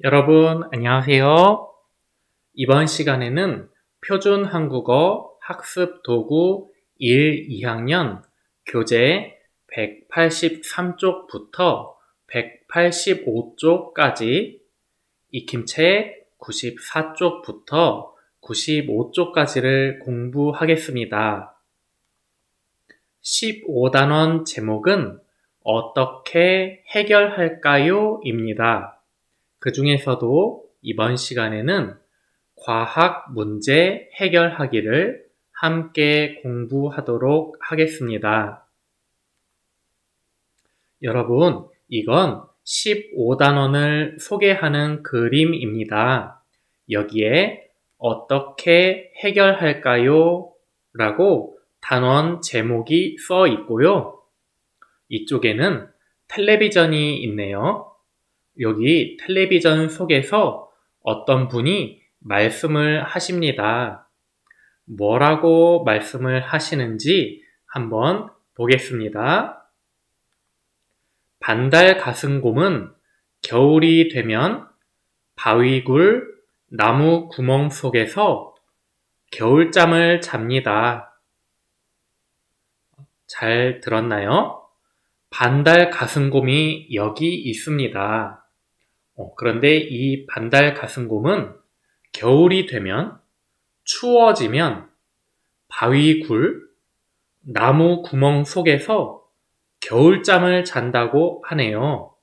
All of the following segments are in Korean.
여러분, 안녕하세요. 이번 시간에는 표준 한국어 학습 도구 1, 2학년 교재 183쪽부터 185쪽까지 익힘책 94쪽부터 95쪽까지를 공부하겠습니다. 15단원 제목은 어떻게 해결할까요? 입니다. 그 중에서도 이번 시간에는 과학 문제 해결하기를 함께 공부하도록 하겠습니다. 여러분, 이건 15단원을 소개하는 그림입니다. 여기에 어떻게 해결할까요? 라고 단원 제목이 써 있고요. 이쪽에는 텔레비전이 있네요. 여기 텔레비전 속에서 어떤 분이 말씀을 하십니다. 뭐라고 말씀을 하시는지 한번 보겠습니다. 반달가슴곰은 겨울이 되면 바위굴, 나무 구멍 속에서 겨울잠을 잡니다. 잘 들었나요? 반달가슴곰이 여기 있습니다. 그런데 이 반달가슴곰은 겨울이 되면 추워지면 바위굴, 나무 구멍 속에서 겨울잠을 잔다고 하네요.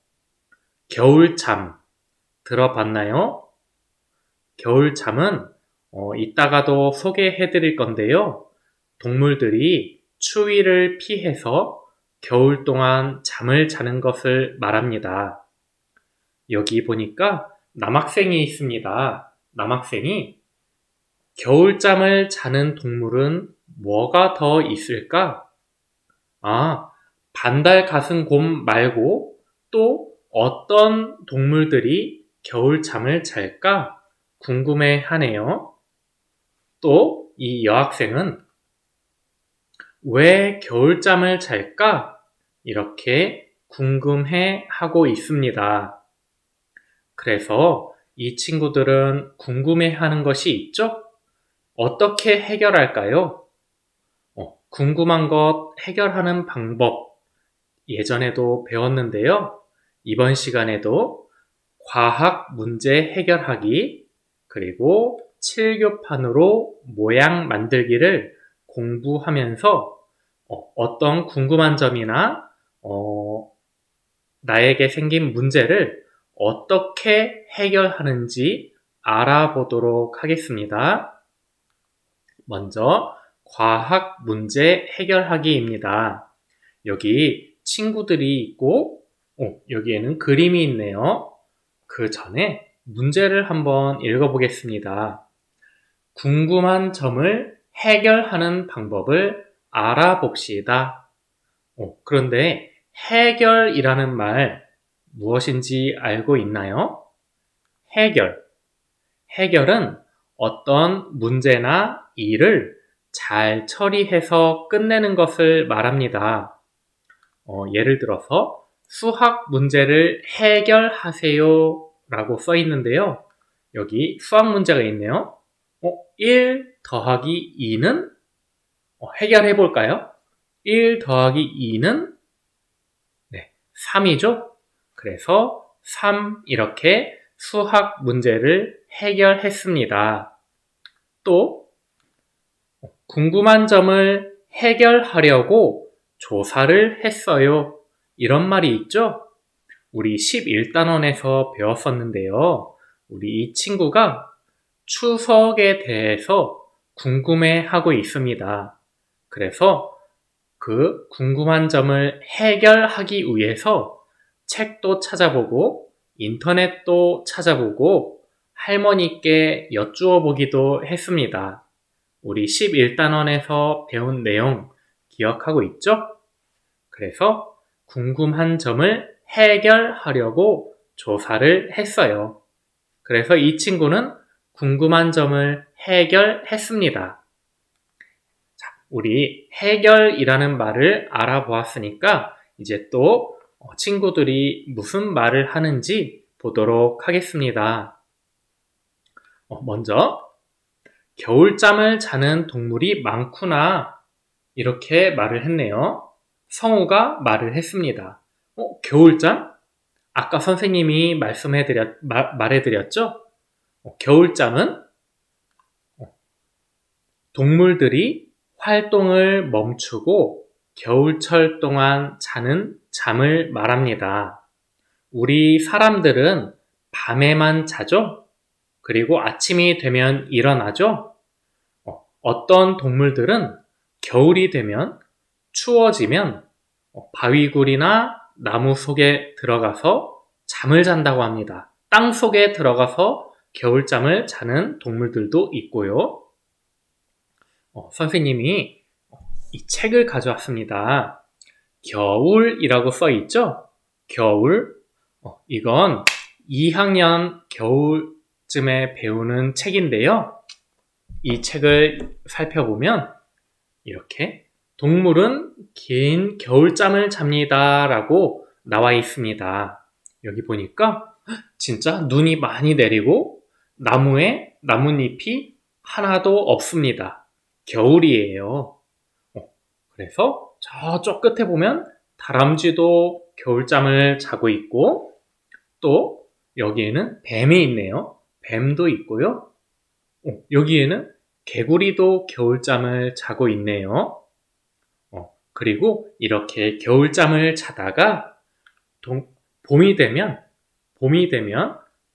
겨울잠 들어봤나요? 겨울잠은 이따가도 소개해 드릴 건데요. 동물들이 추위를 피해서 겨울 동안 잠을 자는 것을 말합니다. 여기 보니까 남학생이 있습니다. 남학생이 겨울잠을 자는 동물은 뭐가 더 있을까? 반달가슴곰 말고 또 어떤 동물들이 겨울잠을 잘까 궁금해 하네요. 또 이 여학생은 왜 겨울잠을 잘까? 이렇게 궁금해 하고 있습니다. 그래서 이 친구들은 궁금해하는 것이 있죠? 어떻게 해결할까요? 궁금한 것 해결하는 방법 예전에도 배웠는데요. 이번 시간에도 과학 문제 해결하기 그리고 7교판으로 모양 만들기를 공부하면서 어떤 궁금한 점이나 나에게 생긴 문제를 어떻게 해결하는지 알아보도록 하겠습니다. 먼저 과학 문제 해결하기입니다. 여기 친구들이 있고 여기에는 그림이 있네요. 그 전에 문제를 한번 읽어보겠습니다. 궁금한 점을 해결하는 방법을 알아봅시다. 그런데 해결이라는 말 무엇인지 알고 있나요? 해결은 어떤 문제나 일을 잘 처리해서 끝내는 것을 말합니다. 예를 들어서 수학 문제를 해결하세요 라고 써 있는데요. 여기 수학 문제가 있네요. 1 더하기 2는 해결해 볼까요? 1 더하기 2는 3이죠? 그래서 3 이렇게 수학 문제를 해결했습니다. 또 궁금한 점을 해결하려고 조사를 했어요. 이런 말이 있죠? 우리 11단원에서 배웠었는데요. 우리 이 친구가 추석에 대해서 궁금해하고 있습니다. 그래서 그 궁금한 점을 해결하기 위해서 책도 찾아보고 인터넷도 찾아보고 할머니께 여쭈어 보기도 했습니다. 우리 11단원에서 배운 내용 기억하고 있죠? 그래서 궁금한 점을 해결하려고 조사를 했어요. 그래서 이 친구는 궁금한 점을 해결했습니다. 우리 해결이라는 말을 알아보았으니까 이제 또 친구들이 무슨 말을 하는지 보도록 하겠습니다. 먼저 겨울잠을 자는 동물이 많구나 이렇게 말을 했네요. 성우가 말을 했습니다. 겨울잠? 아까 선생님이 말해드렸죠? 겨울잠은 동물들이 활동을 멈추고 겨울철 동안 자는 잠을 말합니다. 우리 사람들은 밤에만 자죠? 그리고 아침이 되면 일어나죠? 어떤 동물들은 겨울이 되면 추워지면 바위굴이나 나무 속에 들어가서 잠을 잔다고 합니다. 땅 속에 들어가서 겨울잠을 자는 동물들도 있고요. 선생님이 이 책을 가져왔습니다. 겨울이라고 써 있죠? 겨울. 이건 2학년 겨울쯤에 배우는 책인데요. 이 책을 살펴보면 이렇게 동물은 긴 겨울잠을 잡니다 라고 나와 있습니다. 여기 보니까 진짜 눈이 많이 내리고 나무에 나뭇잎이 하나도 없습니다. 겨울이에요. 그래서 저쪽 끝에 보면 다람쥐도 겨울잠을 자고 있고 또 여기에는 뱀이 있네요. 뱀도 있고요. 여기에는 개구리도 겨울잠을 자고 있네요. 그리고 이렇게 겨울잠을 자다가 봄이 되면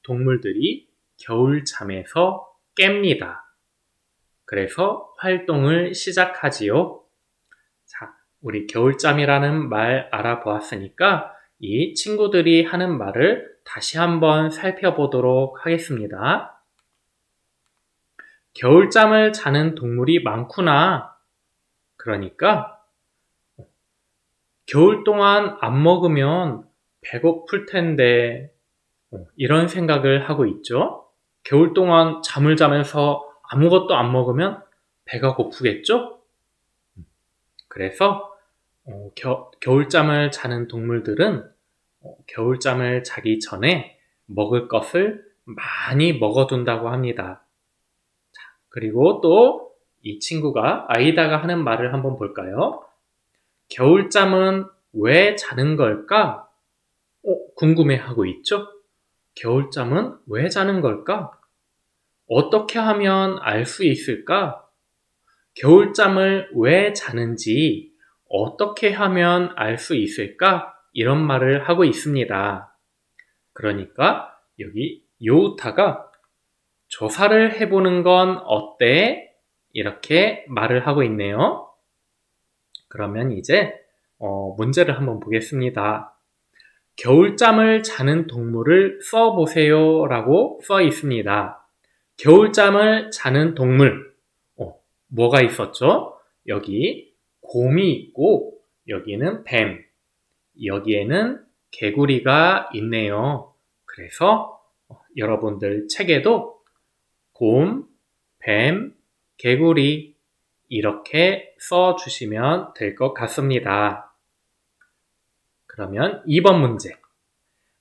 동물들이 겨울잠에서 깹니다. 그래서 활동을 시작하지요. 자, 우리 겨울잠이라는 말 알아보았으니까 이 친구들이 하는 말을 다시 한번 살펴보도록 하겠습니다. 겨울잠을 자는 동물이 많구나. 그러니까 겨울 동안 안 먹으면 배고플 텐데 이런 생각을 하고 있죠. 겨울 동안 잠을 자면서 아무것도 안 먹으면 배가 고프겠죠? 그래서 겨울잠을 자는 동물들은 겨울잠을 자기 전에 먹을 것을 많이 먹어둔다고 합니다. 자, 그리고 또 이 친구가 아이다가 하는 말을 한번 볼까요? 겨울잠은 왜 자는 걸까? 궁금해하고 있죠? 겨울잠은 왜 자는 걸까? 어떻게 하면 알 수 있을까? 겨울잠을 왜 자는지 어떻게 하면 알 수 있을까? 이런 말을 하고 있습니다. 그러니까 여기 요우타가 조사를 해보는 건 어때? 이렇게 말을 하고 있네요. 그러면 이제 문제를 한번 보겠습니다. 겨울잠을 자는 동물을 써보세요 라고 써 있습니다. 겨울잠을 자는 동물 뭐가 있었죠? 여기 곰이 있고 여기는 뱀, 여기에는 개구리가 있네요. 그래서 여러분들 책에도 곰, 뱀, 개구리 이렇게 써주시면 될 것 같습니다. 그러면 2번 문제.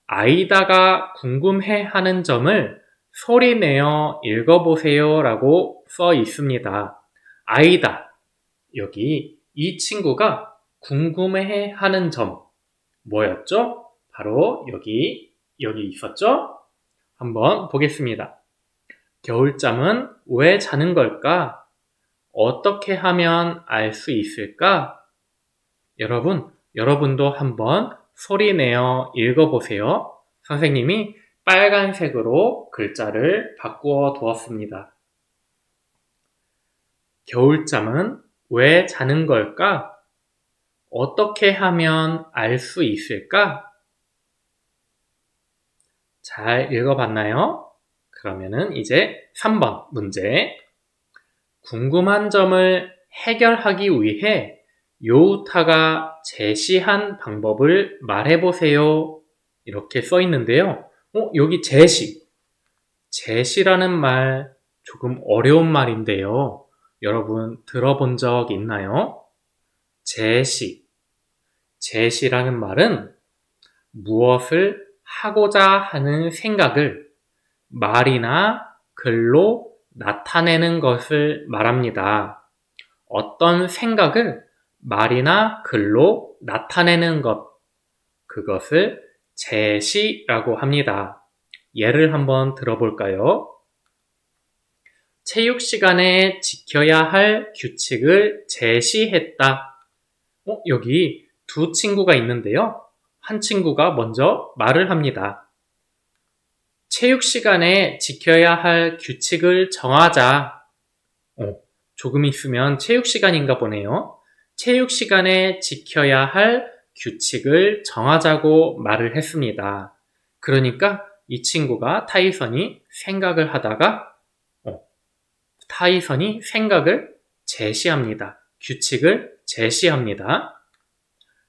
아이다가 궁금해하는 점을 소리내어 읽어보세요 라고 써 있습니다. 아이다, 여기 이 친구가 궁금해하는 점 뭐였죠? 바로 여기 있었죠? 한번 보겠습니다. 겨울잠은 왜 자는 걸까? 어떻게 하면 알 수 있을까? 여러분도 한번 소리내어 읽어보세요. 선생님이 빨간색으로 글자를 바꾸어 두었습니다. 겨울잠은 왜 자는 걸까? 어떻게 하면 알 수 있을까? 잘 읽어봤나요? 그러면은 이제 3번 문제. 궁금한 점을 해결하기 위해 요우타가 제시한 방법을 말해보세요. 이렇게 써 있는데요. 여기 제시라는 말 조금 어려운 말인데요. 여러분 들어본 적 있나요? 제시라는 말은 무엇을 하고자 하는 생각을 말이나 글로 나타내는 것을 말합니다. 어떤 생각을 말이나 글로 나타내는 것, 그것을 제시라고 합니다. 예를 한번 들어볼까요? 체육 시간에 지켜야 할 규칙을 제시했다. 여기 두 친구가 있는데요. 한 친구가 먼저 말을 합니다. 체육 시간에 지켜야 할 규칙을 정하자. 조금 있으면 체육 시간인가 보네요. 체육 시간에 지켜야 할 규칙을 정하자고 말을 했습니다. 그러니까 이 친구가 타이선이 생각을 하다가 타이선이 생각을 제시합니다. 규칙을 제시합니다.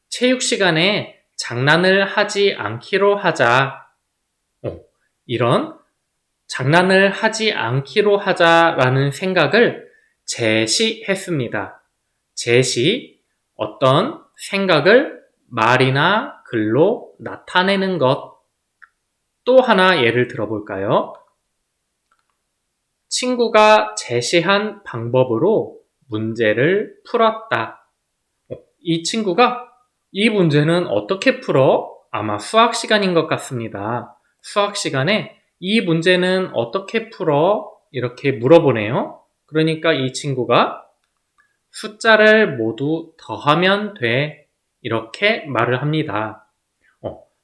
체육 시간에 장난을 하지 않기로 하자. 이런 장난을 하지 않기로 하자라는 생각을 제시했습니다. 제시, 어떤 생각을 말이나 글로 나타내는 것. 또 하나 예를 들어볼까요? 친구가 제시한 방법으로 문제를 풀었다. 이 친구가 이 문제는 어떻게 풀어? 아마 수학 시간인 것 같습니다. 수학 시간에 이 문제는 어떻게 풀어? 이렇게 물어보네요. 그러니까 이 친구가 숫자를 모두 더하면 돼. 이렇게 말을 합니다.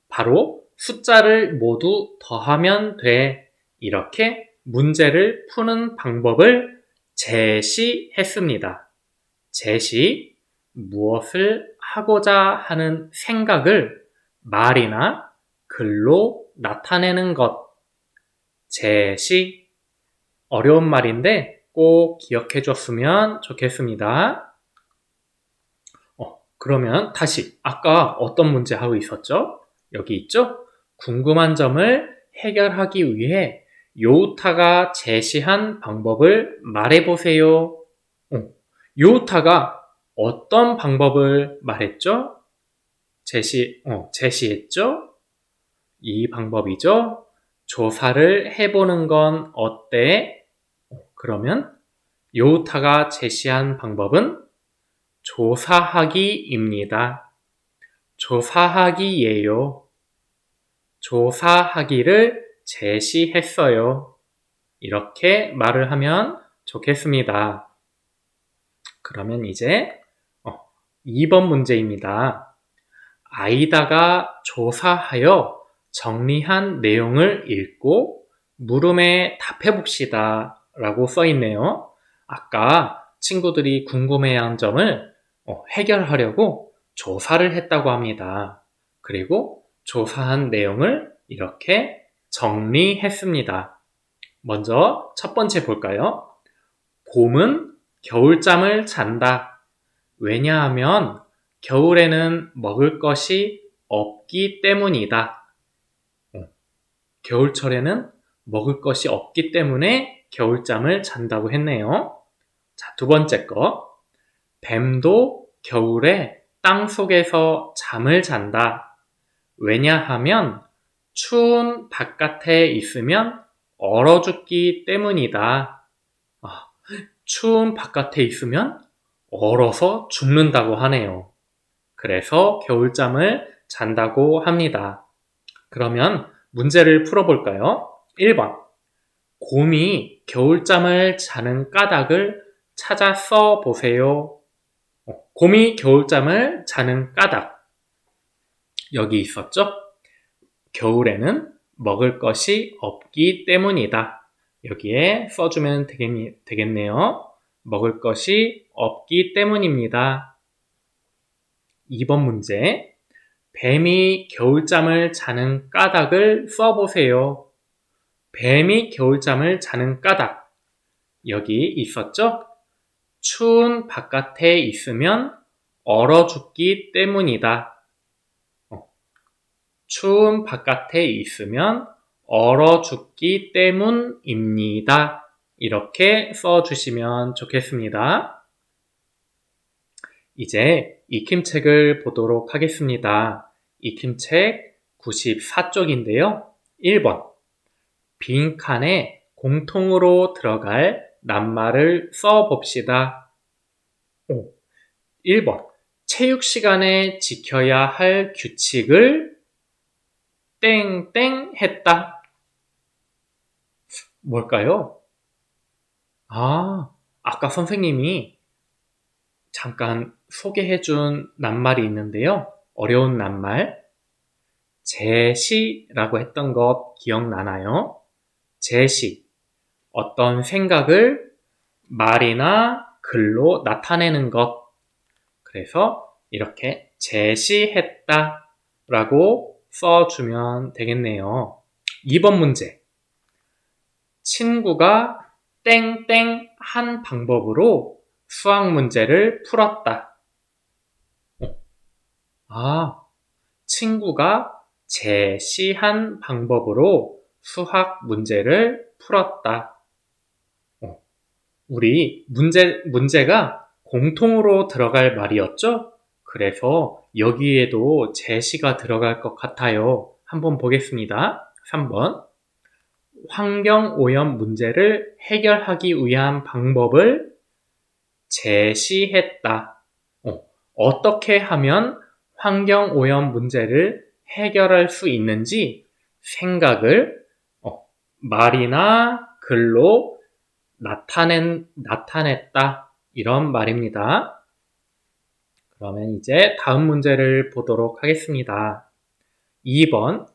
바로 숫자를 모두 더하면 돼. 이렇게 문제를 푸는 방법을 제시했습니다. 제시, 무엇을 하고자 하는 생각을 말이나 글로 나타내는 것. 제시, 어려운 말인데 꼭 기억해 줬으면 좋겠습니다. 그러면 다시 아까 어떤 문제 하고 있었죠? 여기 있죠? 궁금한 점을 해결하기 위해 요우타가 제시한 방법을 말해보세요. 요우타가 어떤 방법을 말했죠? 제시했죠? 이 방법이죠? 조사를 해보는 건 어때? 그러면 요우타가 제시한 방법은 조사하기입니다. 조사하기예요. 조사하기를 제시했어요. 이렇게 말을 하면 좋겠습니다. 그러면 이제 2번 문제입니다. 아이다가 조사하여 정리한 내용을 읽고 물음에 답해봅시다 라고 써있네요. 아까 친구들이 궁금해한 점을 해결하려고 조사를 했다고 합니다. 그리고 조사한 내용을 이렇게 정리했습니다. 먼저 첫 번째 볼까요? 곰은 겨울잠을 잔다. 왜냐하면 겨울에는 먹을 것이 없기 때문이다. 겨울철에는 먹을 것이 없기 때문에 겨울잠을 잔다고 했네요. 자, 두 번째 거. 뱀도 겨울에 땅 속에서 잠을 잔다. 왜냐하면 추운 바깥에 있으면 얼어 죽기 때문이다. 추운 바깥에 있으면 얼어서 죽는다고 하네요. 그래서 겨울잠을 잔다고 합니다. 그러면 문제를 풀어볼까요? 1번. 곰이 겨울잠을 자는 까닭을 찾아 써보세요. 곰이 겨울잠을 자는 까닭. 여기 있었죠? 겨울에는 먹을 것이 없기 때문이다. 여기에 써주면 되겠네요. 먹을 것이 없기 때문입니다. 2번 문제. 뱀이 겨울잠을 자는 까닭을 써보세요. 뱀이 겨울잠을 자는 까닭. 여기 있었죠? 추운 바깥에 있으면 얼어 죽기 때문이다. 추운 바깥에 있으면 얼어 죽기 때문입니다. 이렇게 써주시면 좋겠습니다. 이제 익힘책을 보도록 하겠습니다. 익힘책 94쪽인데요. 1번. 빈칸에 공통으로 들어갈 낱말을 써봅시다. 1번. 체육 시간에 지켜야 할 규칙을 땡땡 했다. 뭘까요? 아까 선생님이 잠깐 소개해준 낱말이 있는데요. 어려운 낱말. 제시라고 했던 것 기억나나요? 제시. 어떤 생각을 말이나 글로 나타내는 것. 그래서 이렇게 제시했다 라고 써주면 되겠네요. 2번 문제. 친구가 땡땡 한 방법으로 수학 문제를 풀었다. 친구가 제시한 방법으로 수학 문제를 풀었다. 우리 문제가 공통으로 들어갈 말이었죠? 그래서 여기에도 제시가 들어갈 것 같아요. 한번 보겠습니다. 3번. 환경오염 문제를 해결하기 위한 방법을 제시했다. 어떻게 하면 환경오염 문제를 해결할 수 있는지 생각을 말이나 글로 나타냈다. 이런 말입니다. 그러면 이제 다음 문제를 보도록 하겠습니다. 2번.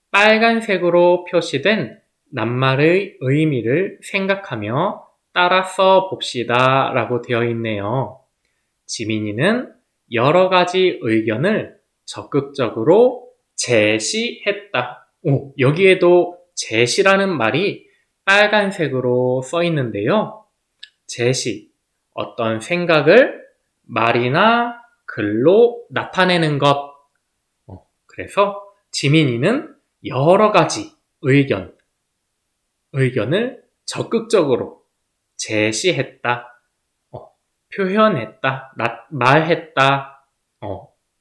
빨간색으로 표시된 낱말의 의미를 생각하며 따라 써 봅시다 라고 되어 있네요. 지민이는 여러 가지 의견을 적극적으로 제시했다. 여기에도 제시라는 말이 빨간색으로 써 있는데요. 제시, 어떤 생각을 말이나 글로 나타내는 것. 그래서 지민이는 여러 가지 의견을 적극적으로 제시했다. 표현했다, 말했다,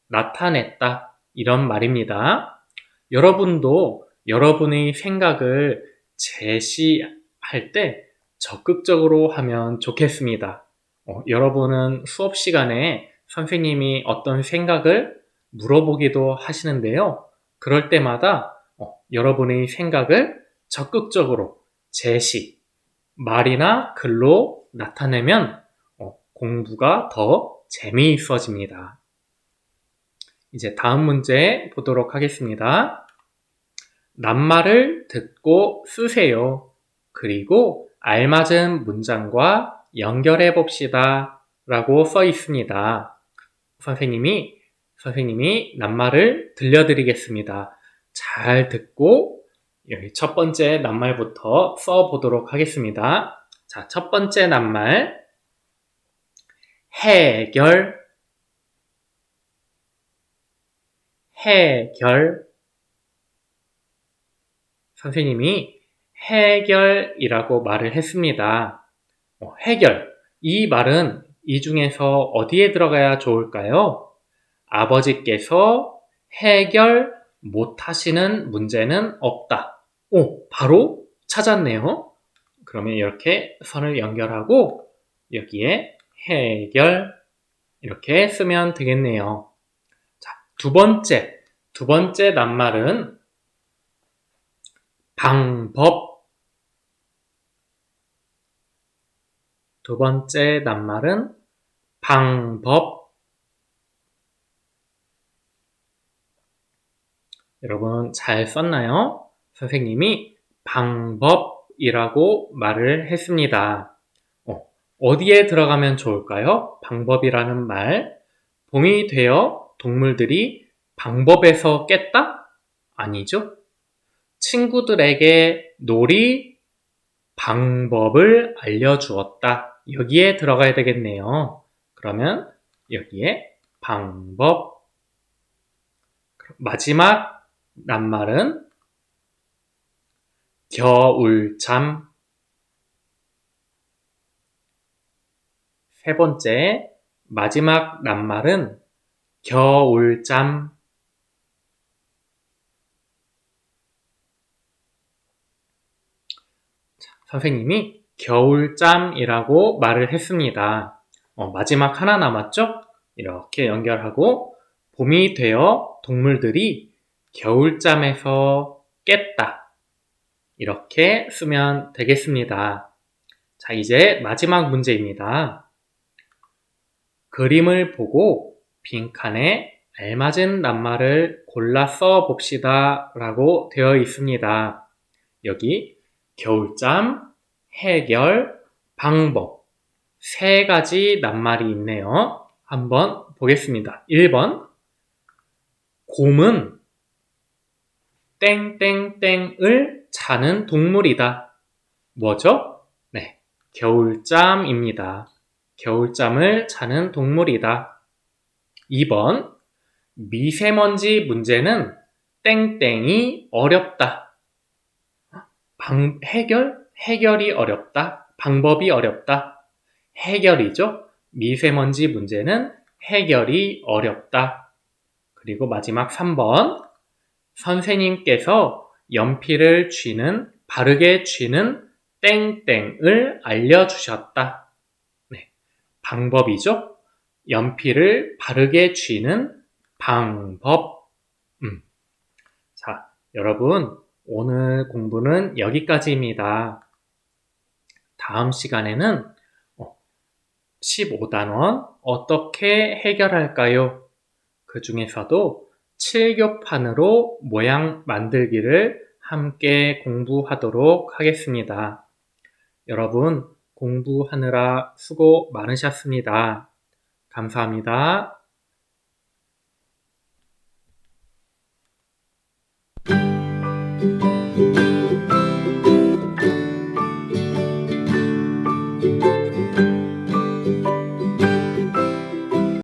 나타냈다, 이런 말입니다. 여러분도 여러분의 생각을 제시할 때 적극적으로 하면 좋겠습니다. 여러분은 수업 시간에 선생님이 어떤 생각을 물어보기도 하시는데요. 그럴 때마다 여러분의 생각을 적극적으로 말이나 글로 나타내면 공부가 더 재미있어집니다. 이제 다음 문제 보도록 하겠습니다. 낱말을 듣고 쓰세요. 그리고 알맞은 문장과 연결해 봅시다 라고 써 있습니다. 선생님이 낱말을 들려드리겠습니다. 잘 듣고 여기 첫 번째 낱말부터 써보도록 하겠습니다. 자, 첫 번째 낱말. 해결. 선생님이 해결이라고 말을 했습니다. 해결. 이 말은 이 중에서 어디에 들어가야 좋을까요? 아버지께서 해결 못하시는 문제는 없다. 바로 찾았네요. 그러면 이렇게 선을 연결하고 여기에 해결 이렇게 쓰면 되겠네요. 자, 두 번째 낱말은 방법. 두 번째 낱말은 방법. 여러분 잘 썼나요? 선생님이 방법이라고 말을 했습니다. 어디에 들어가면 좋을까요? 방법이라는 말. 봄이 되어 동물들이 방법에서 깼다? 아니죠? 친구들에게 놀이 방법을 알려주었다. 여기에 들어가야 되겠네요. 그러면 여기에 방법. 마지막 낱말은 겨울잠. 세 번째, 마지막 낱말은 겨울잠. 선생님이 겨울잠이라고 말을 했습니다. 마지막 하나 남았죠? 이렇게 연결하고 봄이 되어 동물들이 겨울잠에서 깼다. 이렇게 쓰면 되겠습니다. 자, 이제 마지막 문제입니다. 그림을 보고 빈칸에 알맞은 낱말을 골라 써 봅시다 라고 되어 있습니다. 여기 겨울잠, 해결, 방법 세 가지 낱말이 있네요. 한번 보겠습니다. 1번 곰은 땡땡땡을 자는 동물이다. 뭐죠? 네, 겨울잠입니다. 겨울잠을 자는 동물이다. 2번 미세먼지 문제는 땡땡이 어렵다. 해결이 어렵다. 방법이 어렵다. 해결이죠. 미세먼지 문제는 해결이 어렵다. 그리고 마지막 3번 선생님께서 연필을 바르게 쥐는 땡땡을 알려주셨다. 네, 방법이죠. 연필을 바르게 쥐는 방법. 자, 여러분 오늘 공부는 여기까지입니다. 다음 시간에는 15단원 어떻게 해결할까요? 그 중에서도 7교판으로 모양 만들기를 함께 공부하도록 하겠습니다. 여러분 공부하느라 수고 많으셨습니다. 감사합니다.